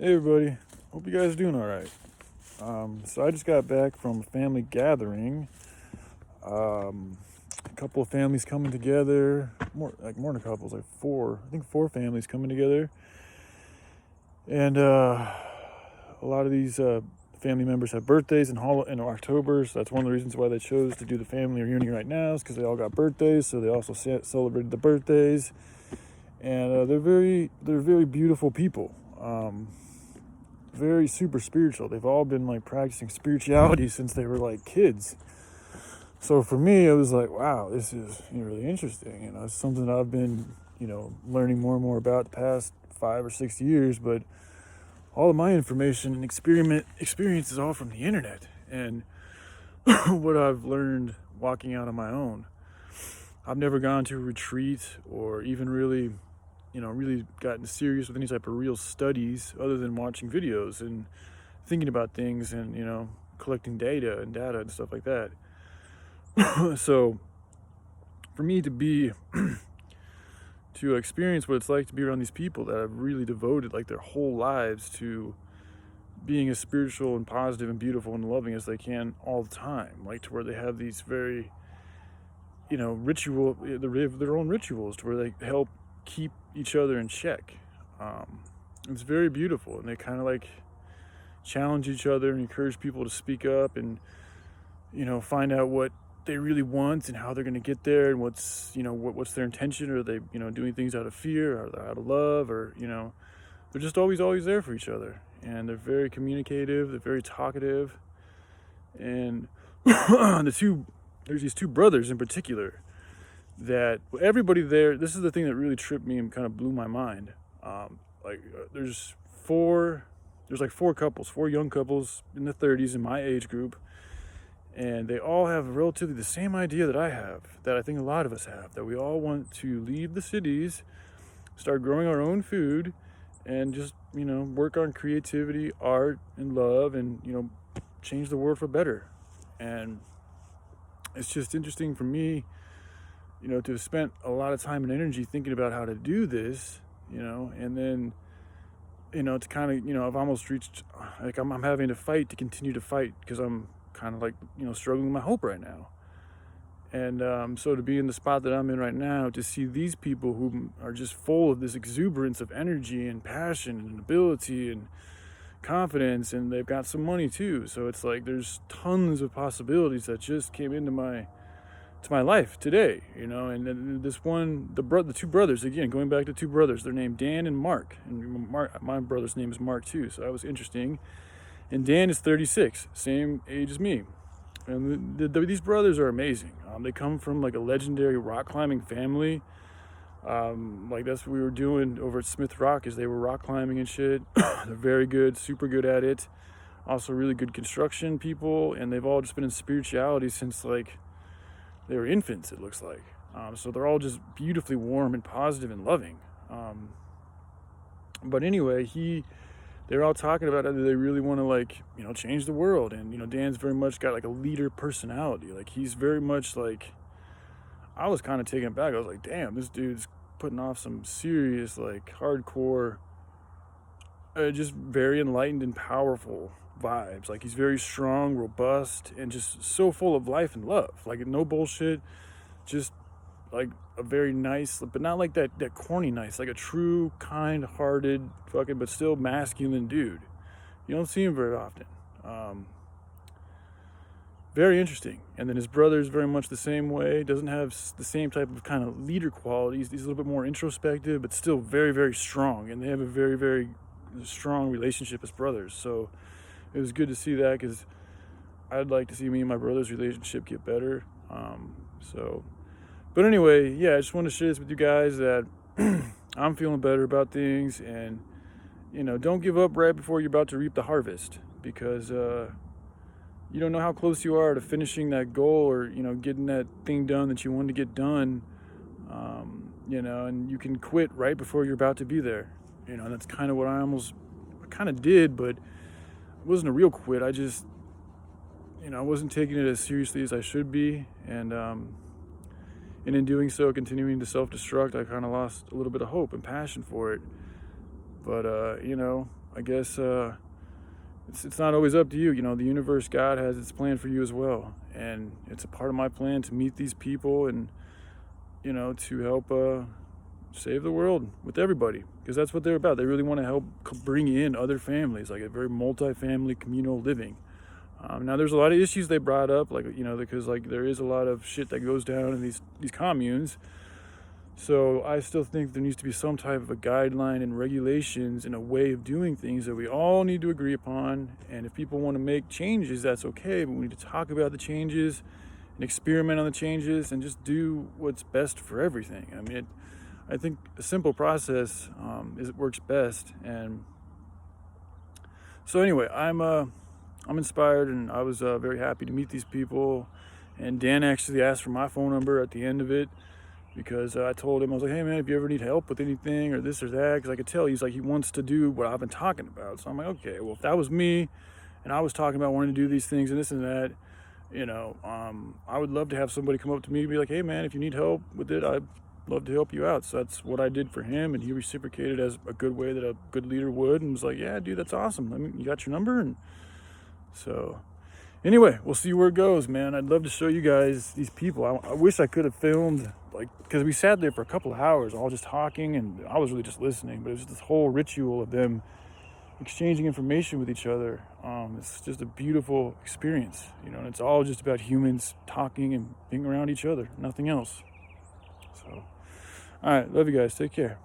Hey everybody, hope you guys are doing all right. So I just got back from a family gathering. A couple of families coming together, more than a couple, like four. I think four families coming together, and a lot of these family members have birthdays in October. So that's one of the reasons why they chose to do the family reunion right now, is because they all got birthdays. So they also celebrated the birthdays, and they're very beautiful people. Very super spiritual. They've all been like practicing spirituality since they were like kids. So for me, it was like, wow, this is really interesting. It's something that I've been, learning more and more about the past 5 or 6 years. But all of my information and experience is all from the internet and what I've learned walking out on my own. I've never gone to a retreat or even really gotten serious with any type of real studies other than watching videos and thinking about things and, collecting data and stuff like that. So for me to experience what it's like to be around these people that have really devoted like their whole lives to being as spiritual and positive and beautiful and loving as they can all the time, like to where they have these very, their own rituals to where they help keep each other in check. It's very beautiful, and they kind of like challenge each other and encourage people to speak up and find out what they really want and how they're going to get there, and what's their intention. Are they doing things out of fear, or out of love, or they're just always there for each other, and they're very communicative, they're very talkative. And there's these two brothers in particular that everybody there, this is the thing that really tripped me and kind of blew my mind. There's like four couples, four young couples in the 30s in my age group, and they all have relatively the same idea that I have, that I think a lot of us have, that we all want to leave the cities, start growing our own food, and just work on creativity, art, and love, and change the world for better. And it's just interesting for me to have spent a lot of time and energy thinking about how to do this, and then, it's kind of, I've almost reached, like, I'm having to fight to continue to fight, because I'm kind of like, struggling with my hope right now. And so to be in the spot that I'm in right now, to see these people who are just full of this exuberance of energy and passion and ability and confidence, and they've got some money too. So it's like there's tons of possibilities that just came into my life today, and then the two brothers, again, going back to two brothers, they're named Dan and Mark, and my brother's name is Mark too, so that was interesting. And Dan is 36, same age as me, and these brothers are amazing. They come from like a legendary rock climbing family. Like that's what we were doing over at Smith Rock, is they were rock climbing and shit. They're very good, super good at it, also really good construction people, and they've all just been in spirituality since like they were infants, it looks like. So they're all just beautifully warm and positive and loving. But anyway, they're all talking about how they really want to like, change the world. And, Dan's very much got like a leader personality. Like he's very much like, I was kind of taken aback. I was like, damn, this dude's putting off some serious, like hardcore, just very enlightened and powerful vibes. Like he's very strong, robust, and just so full of life and love. Like no bullshit, just like a very nice, but not like that corny nice, like a true, kind-hearted, fucking, but still masculine dude. You don't see him very often. Very interesting. And then his brother is very much the same way. Doesn't have the same type of kind of leader qualities. He's a little bit more introspective, but still very, very strong. And they have a very, very strong relationship as brothers. So it was good to see that, because I'd like to see me and my brother's relationship get better. But anyway, yeah, I just want to share this with you guys, that I'm feeling better about things, and don't give up right before you're about to reap the harvest, because you don't know how close you are to finishing that goal, or getting that thing done that you wanted to get done. And you can quit right before you're about to be there. And that's kind of what I kind of did, but it wasn't a real quit. I just, I wasn't taking it as seriously as I should be, and in doing so, continuing to self-destruct, I kind of lost a little bit of hope and passion for it. But I guess it's not always up to you. You know, the universe, God has its plan for you as well, and it's a part of my plan to meet these people and, you know, to help save the world with everybody, because that's what they're about. They really want to help bring in other families, like a very multi-family communal living. Now there's a lot of issues they brought up, like, you know, because like there is a lot of shit that goes down in these communes. So I still think there needs to be some type of a guideline and regulations and a way of doing things that we all need to agree upon. And if people want to make changes, that's okay, but we need to talk about the changes and experiment on the changes and just do what's best for everything. I mean, I think a simple process it works best. And so anyway, I'm inspired, and I was very happy to meet these people. And Dan actually asked for my phone number at the end of it, because I told him, I was like, hey man, if you ever need help with anything or this or that, because I could tell he's like, he wants to do what I've been talking about. So I'm like, okay, well, if that was me and I was talking about wanting to do these things and this and that, you know, I would love to have somebody come up to me and be like, hey man, if you need help with it, I'd love to help you out. So that's what I did for him, and he reciprocated as a good way that a good leader would, and was like, yeah dude, that's awesome, you got your number. And so anyway, we'll see where it goes, man. I'd love to show you guys these people. I wish I could have filmed, like, because we sat there for a couple of hours all just talking, and I was really just listening, but it was this whole ritual of them exchanging information with each other. It's just a beautiful experience, you know, and it's all just about humans talking and being around each other, nothing else. So, all right, love you guys. Take care.